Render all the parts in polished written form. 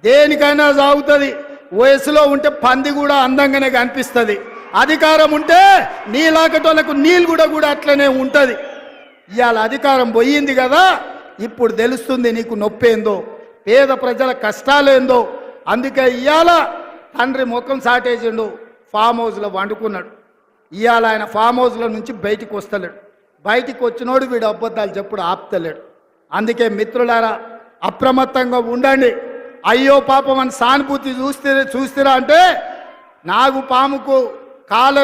దేనికైనా సాగుతుంది. వయసులో ఉంటే పంది కూడా అందంగానే కనిపిస్తుంది. అధికారం ఉంటే నీలాకటోళ్ళకు నీళ్ళు కూడా అట్లనే ఉంటుంది. ఇవాళ అధికారం పోయింది కదా, ఇప్పుడు తెలుస్తుంది నీకు నొప్పేందో, పేద ప్రజల కష్టాలేందో. అందుకే ఇవాళ తండ్రి ముఖం సాటేసిండు, ఫామ్ హౌస్లో వండుకున్నాడు. ఇవాళ ఆయన ఫామ్ హౌస్లో నుంచి బయటికి వస్తలేడు. బయటికి వచ్చినోడు వీడు అబద్ధాలు చెప్పుడు ఆపుతలేడు. అందుకే మిత్రులారా, అప్రమత్తంగా ఉండండి. అయ్యో పాపం అని సానుభూతి చూస్తారా అంటే నాగుపాముకు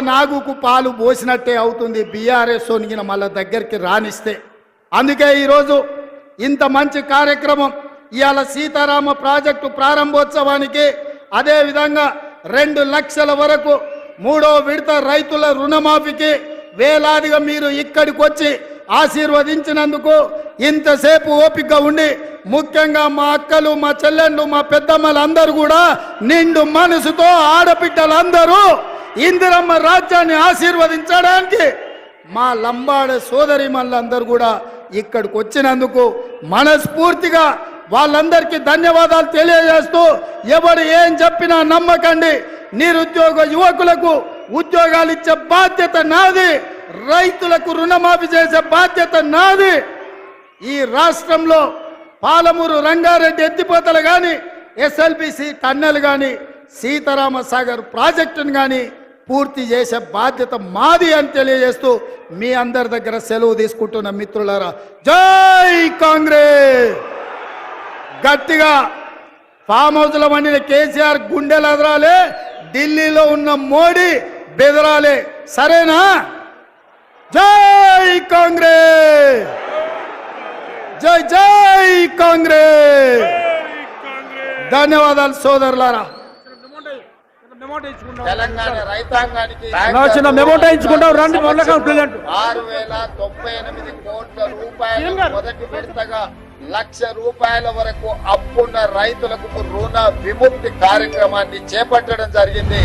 నాగుకు పాలు పోసినట్టే అవుతుంది బీఆర్ఎస్ సోనిగిన మళ్ళీ దగ్గరికి రానిస్తే. అందుకే ఈరోజు ఇంత మంచి కార్యక్రమం ఇవాళ సీతారామ ప్రాజెక్టు ప్రారంభోత్సవానికి, అదేవిధంగా 2 లక్షల వరకు 3వ విడత రైతుల రుణమాఫీకి వేలాదిగా మీరు ఇక్కడికి వచ్చి ఆశీర్వదించినందుకు, ఇంతసేపు ఓపిక ఉండి, ముఖ్యంగా మా అక్కలు, మా చెల్లెళ్ళు, మా పెద్దమ్మలందరూ కూడా నిండు మనసుతో ఆడపిట్టలందరూ ఇందిరమ్మ రాజ్యాన్ని ఆశీర్వదించడానికి మా లంబాడ సోదరిమణులందరూ కూడా ఇక్కడికి వచ్చినందుకు మనస్ఫూర్తిగా వాళ్ళందరికీ ధన్యవాదాలు తెలియజేస్తూ, ఎవరు ఏం చెప్పినా నమ్మకండి. నిరుద్యోగ యువకులకు ఉద్యోగాలు ఇచ్చే బాధ్యత నాది, రైతులకు రుణమాఫీ చేసే బాధ్యత నాది. ఈ రాష్ట్రంలో పాలమూరు రంగారెడ్డి ఎత్తిపోతలు కానీ, ఎస్ఎల్బిసి టన్నెల్ కానీ, సీతారామ సాగర్ ప్రాజెక్టును కానీ పూర్తి చేసే బాధ్యత మాది అని తెలియజేస్తూ మీ అందరి దగ్గర సెలవు తీసుకుంటున్న మిత్రులారా, జై కాంగ్రెస్. గట్టిగా ఫామ్ హౌస్లో వండిన కేసీఆర్ గుండెలు ఎదరాలే, ఢిల్లీలో ఉన్న మోడీ బెదరాలే. సరేనా? జై కాంగ్రెస్, జై జై కాంగ్రెస్. ధన్యవాదాలు సోదరులారా. తెలంగాణ రైతాంగానికి 6,098 కోట్ల రూపాయలు మొదటి విడతగా 1,00,000 రూపాయల వరకు అప్పున్న రైతులకు రుణ విముక్తి కార్యక్రమాన్ని చేపట్టడం జరిగింది.